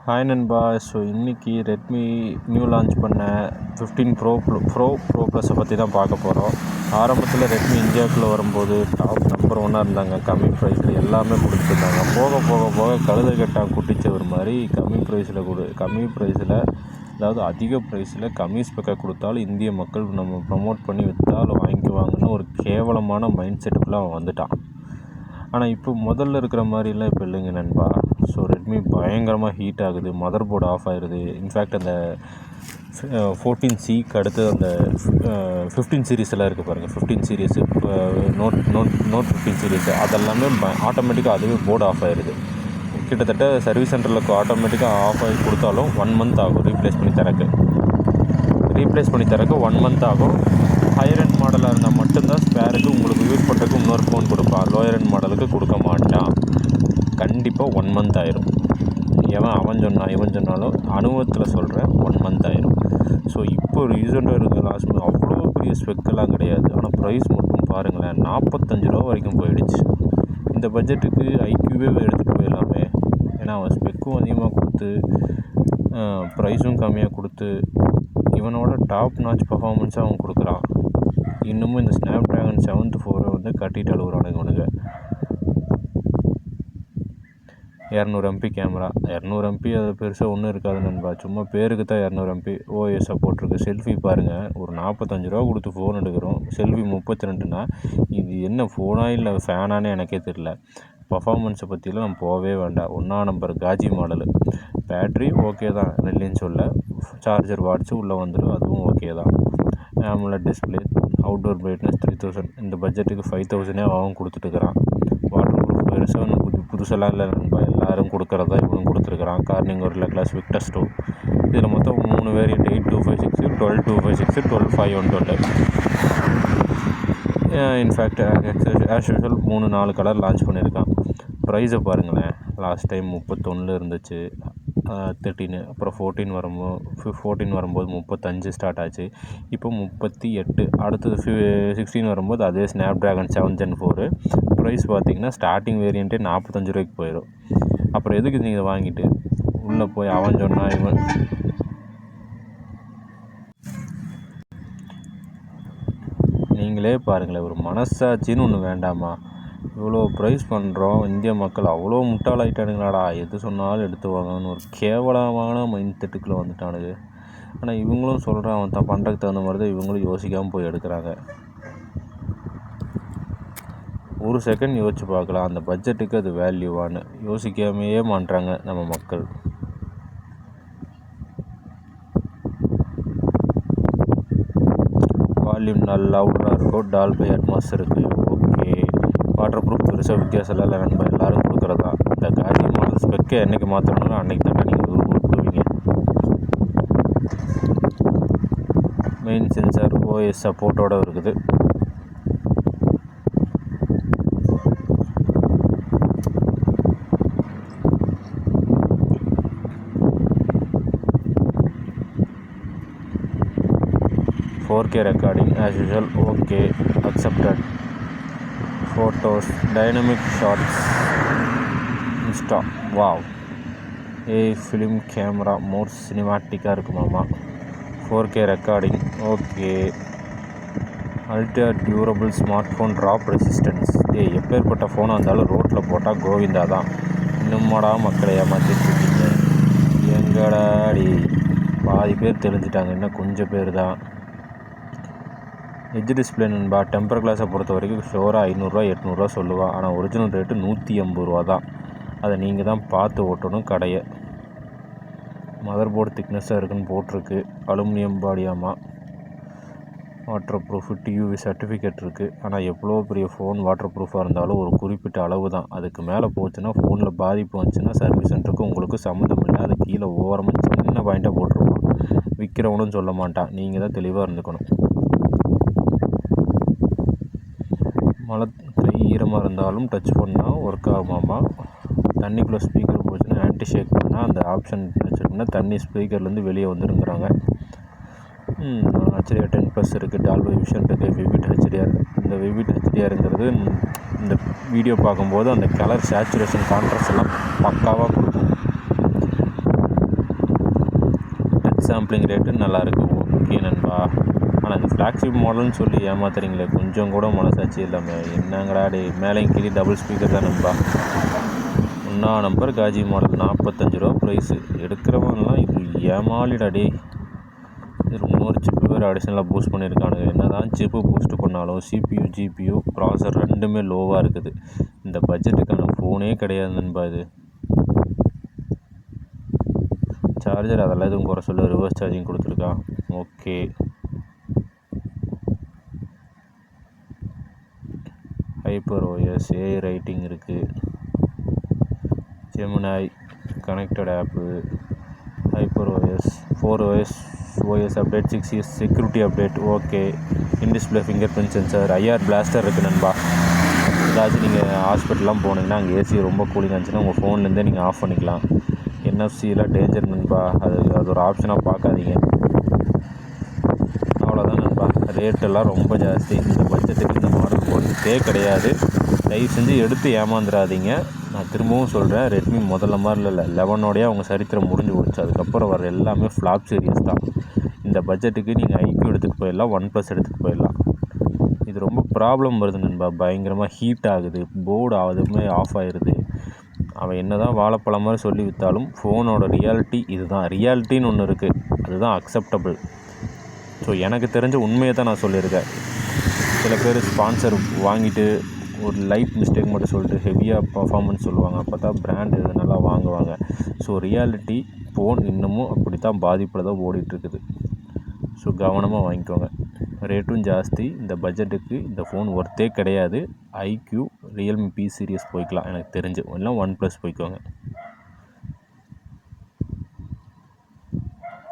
Hi நண்பா. So இன்றைக்கி Redmi new launch பண்ண 15 ப்ரோ ப்ளஸை பற்றி தான் பார்க்க போகிறோம். ஆரம்பத்தில் ரெட்மி இந்தியாவுக்குள்ளே வரும்போது டாப் நம்பர் 1 இருந்தாங்க. கம்மி ப்ரைஸில் எல்லாமே கொடுத்துருந்தாங்க. போக போக போக கழுதை கட்டான் குட்டிச்சவர் மாதிரி கம்மி ப்ரைஸில் அதாவது அதிக ப்ரைஸில் கம்மி ஸ்பெக்கை கொடுத்தாலும் இந்திய மக்கள் நம்ம ப்ரமோட் பண்ணி விற்றாலும் வாங்கிக்குவாங்கன்னு ஒரு கேவலமான மைண்ட் செட்டுக்குள்ளே அவன் வந்துட்டான். ஆனால் இப்போ முதல்ல இருக்கிற மாதிரிலாம் இப்போ இல்லைங்க நண்பா. ஸோ ரெட்மி பயங்கரமாக ஹீட் ஆகுது, மதர் போர்டு ஆஃப் ஆகிடுது. இன்ஃபேக்ட் அந்த 14Cக்கு அடுத்து அந்த 15 சீரீஸ் எல்லாம் இருக்குது பாருங்கள். 15 சீரீஸு, நோட் 15 சீரீஸு அதெல்லாமே ஆட்டோமேட்டிக்காக அதுவே போர்டு ஆஃப் ஆகிடுது. கிட்டத்தட்ட சர்வீஸ் சென்டரில் ஆட்டோமேட்டிக்காக ஆஃப் ஆகி கொடுத்தாலும் 1 மந்த் ஆகும் ரீப்ளேஸ் பண்ணி தரக்கு 1 மந்த் ஆகும். ஹையர் எண்ட் மாடலாக இருந்தால் மட்டும்தான் ஸ்பேருக்கு உங்களுக்கு யூஸ் பண்ணுறதுக்கு இன்னொரு ஃபோன் கொடுப்பான். லோயர் எண்ட் மாடலுக்கு கொடுக்க மாட்டான். கண்டிப்பாக 1 மந்த் ஆயிரும். அவன் சொன்னாலும் அனுபவத்தில் சொல்கிறேன் 1 மந்த் ஆயிரும். ஸோ இப்போ ரீசெண்டாக இருக்கிற லாஸ்ட் அவ்வளோ பெரிய ஸ்பெக்கெல்லாம் கிடையாது. ஆனால் ப்ரைஸ் மட்டும் பாருங்களேன், 45 ரூபா வரைக்கும் போயிடுச்சு. இந்த பட்ஜெட்டுக்கு ஐக்யூவே எடுத்துகிட்டு போயிடலாமே. ஏன்னா அவன் ஸ்பெக்கும் அதிகமாக கொடுத்து ப்ரைஸும் கம்மியாக கொடுத்து இவனோட டாப் நாச் பர்ஃபார்மன்ஸாக அவன் கொடுக்குறான். இன்னமும் இந்த ஸ்னாப் ட்ராகன் 7th 4 வந்து கட்டிட்டு அழுகுறானுங்க இவனுங்க. 200 MP கேமரா. 200 MP அது பெருசாக ஒன்றும் இருக்காது நண்பா. சும்மா பேருக்கு தான் 200 MP OS சப்போர்ட் இருக்குது. செல்ஃபி பாருங்கள், ஒரு 45 ரூபா கொடுத்து ஃபோன் எடுக்கிறோம். செல்ஃபி 32னா இது என்ன ஃபோனாக இல்லை ஃபேனானே எனக்கே தெரியல. பர்ஃபார்மன்ஸை பற்றிலாம் நம்ம போகவே வேண்டாம். 1 நம்பர் காஜி மாடலு. பேட்ரி ஓகே தான், இல்லைன்னு சொல்ல. சார்ஜர் வாட்ச்சு உள்ளே வந்துடும், அதுவும் ஓகே தான். AMOLED display, outdoor brightness 3000. இந்த பட்ஜெட்டுக்கு 5000 அவன் கொடுத்துட்டுருக்கிறான். வாட்டர் ப்ரூஃப் பெருசாக புதுசெல்லாம் இல்லை நண்பா, எல்லோரும் கொடுக்குறதா இவனும் கொடுத்துருக்குறான். கார்னிங் ஒரு கிளாஸ் விக்டஸ் 2. இதில் மொத்தம் 3 variant, 8256, 12256, 12512. In fact as usual 3-4 colour launch பண்ணியிருக்கான். ப்ரைஸை பாருங்களேன், லாஸ்ட் டைம் 31 இருந்துச்சு, 13, அப்புறம் 14 வரும்போது 35 ஸ்டார்ட் ஆச்சு. இப்போ 38, அடுத்தது 16 வரும்போது அதே Snapdragon 7th Gen 4. Price பார்த்திங்கன்னா ஸ்டார்டிங் வேரியண்ட்டே 45 ரூபாய்க்கு போயிடும். அப்புறம் எதுக்கு நீங்கள் வாங்கிட்டு உள்ளே போய் அவன் சொன்னால் இவன் நீங்களே பாருங்களேன், ஒரு மனசாட்சின்னு ஒன்று வேண்டாமா? இவ்வளோ ப்ரைஸ் பண்ணுறோம், இந்திய மக்கள் அவ்வளோ முட்டாளாயிட்டானுங்களாடா, எது சொன்னாலும் எடுத்து வாங்கன்னு ஒரு கேவலமான மைண்ட் செட்டுக்குள்ளே வந்துட்டானுங்க. ஆனால் இவங்களும் சொல்கிறான், அவன் தான் பண்ணுறதுக்கு தகுந்த மாதிரி தான் இவங்களும் யோசிக்காமல் போய் எடுக்கிறாங்க. ஒரு செகண்ட் யோசிச்சு பார்க்கலாம், அந்த பட்ஜெட்டுக்கு அது வேல்யூவான்னு யோசிக்காமையே பண்ணுறாங்க நம்ம மக்கள். வால்யூம் நல்லா லவுடாக இருக்கும், டால்பி அட்மாஸ் இருக்குது, ஓகே. வாட்டர் ப்ரூஃப் பெருசாக வித்தியாசம் இல்லை நண்பா, எல்லோரும் கொடுக்குறதா. இந்த காஜி மாடல் ஸ்பெக்கை என்றைக்கு மாற்றணும்னா அன்றைக்கி தானே நீங்கள் கொடுப்பீங்க. மெயின் சென்சார் OS சப்போர்ட்டோடு இருக்குது. $4K recording as usual, okay, accepted. Photos, dynamic shots, Insta, wow. Film camera more சினிமாட்டிக்காக இருக்குமாம்மா. 4K recording, okay. Ultra durable smart phone, drop resistance. எப்பேற்பட்ட ஃபோனாக இருந்தாலும் ரோட்டில் போட்டால் கோவிந்தா தான். இன்னும்மாடா மக்களை ஏமாற்றிட்டுருக்கீங்க? எங்கடாடி பாதி பேர் தெரிஞ்சிட்டாங்க, இன்னும் கொஞ்சம் பேர் தான். எட்ஜ் டிஸ்பிளே நண்பா. டெம்பர் கிளாஸை பொறுத்த வரைக்கும் ஷோராக 500 800 சொல்லுவான். ஆனால் ஒரிஜினல் ரேட்டு 180 ரூபா தான். அதை நீங்கள் தான் பார்த்து ஓட்டணும் கடையை. மதர் போர்டு திக்னஸாக இருக்குன்னு போட்டிருக்கு. அலுமினியம் பாடியாமா. வாட்டர் ப்ரூஃப், TUV சர்டிஃபிகேட் இருக்குது. ஆனால் எவ்வளோ பெரிய ஃபோன் வாட்டர் ப்ரூஃபாக இருந்தாலும் ஒரு குறிப்பிட்ட அளவு தான். அதுக்கு மேலே போச்சுன்னா ஃபோனில் பாதிப்பு வந்துச்சுன்னா சர்வீஸ் சென்டருக்கு உங்களுக்கு சம்மந்தம் இல்லை. அது கீழே ஓரமாக சின்ன பாயிண்ட்டாக போட்டிருப்பான். விற்கிறவனும் சொல்ல மாட்டான். நீங்கள் தான் தெளிவாக இருந்துக்கணும். மழை கை ஈரமாக இருந்தாலும் டச் பண்ணால் ஒர்க் ஆகுமாமா. தண்ணிக்குள்ளே ஸ்பீக்கர் போச்சுன்னா ஆன்டி ஷேக் பண்ணால் அந்த ஆப்ஷன் வச்சுருக்குன்னா தண்ணி ஸ்பீக்கர்லேருந்து வெளியே வந்துருங்கிறாங்க. HDR 10+ இருக்குது, டால்பி விஷன் இருக்குது, விவிட் HDR. இந்த விவிட் HDRங்கிறது இந்த வீடியோ பார்க்கும்போது அந்த கலர் சேச்சுரேஷன் கான்ட்ராஸ்ட் எல்லாம் பக்காவாக கொடுக்கும். சாம்பிளிங் ரேட்டு நல்லாயிருக்கு. ஓகே நண்பா. ஆனால் இந்த ஃப்ளாக்ஷிப் மாடல்னு சொல்லி ஏமாத்துறீங்களே, கொஞ்சம் கூட மனசாட்சி இல்லாமல். என்னங்கடா டே, மேலேயும் கீழே டபுள் ஸ்பீக்கர் தான் நண்பா. 1 நம்பர் காஜி மாடல் 45 ரூபா ப்ரைஸு. எடுக்கிறவங்கலாம் இது ஏமாலிடா டே. இது இன்னொரு சிப்பு வேறு அடிஷ்னலாக பூஸ்ட் பண்ணியிருக்கானுங்க. என்ன தான் சிப்பு பூஸ்ட் பண்ணாலும் CPU GPU ப்ராசர் ரெண்டுமே லோவாக இருக்குது. இந்த பட்ஜெட்டுக்கான ஃபோனே கிடையாது நண்பா இது. சார்ஜர் அதெல்லாம் எதுவும் குறை சொல்ல, ரிவர்ஸ் சார்ஜிங் கொடுத்துருக்கான். ஓகே. HyperOS AI ரைட்டிங் இருக்குது. Gemini கனெக்டட் ஆப்பு, HyperOS 4OS OS update 6 years security update. Okay. In-display finger print sensor, IR plaster இருக்குது நண்பா. ஏதாச்சும் நீங்கள் ஹாஸ்பிட்டல்லாம் போனீங்கன்னா அங்கே ஏசி ரொம்ப கூலிங் ஆச்சுன்னா உங்கள் ஃபோன்லேருந்தே நீங்கள் ஆஃப் பண்ணிக்கலாம். NFC-லாம் டேஞ்சர் நண்பா. அது ஒரு ஆப்ஷனாக பார்க்காதீங்க. அவ்வளோதான் நண்பா. ரேட்டெல்லாம் ரொம்ப ஜாஸ்தி. இந்த பட்ஜெட்டுக்கு இந்த மாடல் ஒர்த்தே கிடையாது. தயவு செஞ்சு எடுத்து ஏமாந்துடாதீங்க. நான் திரும்பவும் சொல்கிறேன், ரெட்மி முதல்ல மாதிரி இல்லை. 11ஓடையே அவங்க சரித்திரம் முடிஞ்சு போச்சு. அதுக்கப்புறம் வர எல்லாமே ஃப்ளாப் சீரியஸ் தான். இந்த பட்ஜெட்டுக்கு நீங்கள் IQ எடுத்துகிட்டு போயிடலாம், OnePlus எடுத்துகிட்டு போயிடலாம். இது ரொம்ப ப்ராப்ளம் வருது நண்பா. பயங்கரமாக ஹீட் ஆகுது, போர்டு அதுவுமே ஆஃப் ஆகிடுது. அவன் என்ன தான் வாழைப்பழம் மாதிரி சொல்லி விற்றாலும் ஃபோனோட ரியாலிட்டி இதுதான். ரியாலிட்டின்னு ஒன்று இருக்குது, அதுதான் அக்செப்டபிள். ஸோ எனக்கு தெரிஞ்ச உண்மையை தான் நான் சொல்லியிருக்கேன். சில பேர் ஸ்பான்சர் வாங்கிட்டு ஒரு லைட் மிஸ்டேக் மட்டும் சொல்லிட்டு ஹெவியாக பர்ஃபார்மன்ஸ் சொல்லுவாங்க. அப்போ தான் பிராண்ட் நல்லா வாங்குவாங்க. ஸோ ரியாலிட்டி ஃபோன் இன்னமும் அப்படி தான் பாதிப்பில் தான் ஓடிட்டுருக்குது. ஸோ கவனமாக வாங்கிக்கோங்க. ரேட்டும் ஜாஸ்தி. இந்த பட்ஜெட்டுக்கு இந்த ஃபோன் ஒர்த்தே கிடையாது. IQ Realme P சீரிஸ் போய்க்கலாம் எனக்கு தெரிஞ்சு, இல்லை OnePlus போய்க்கோங்க.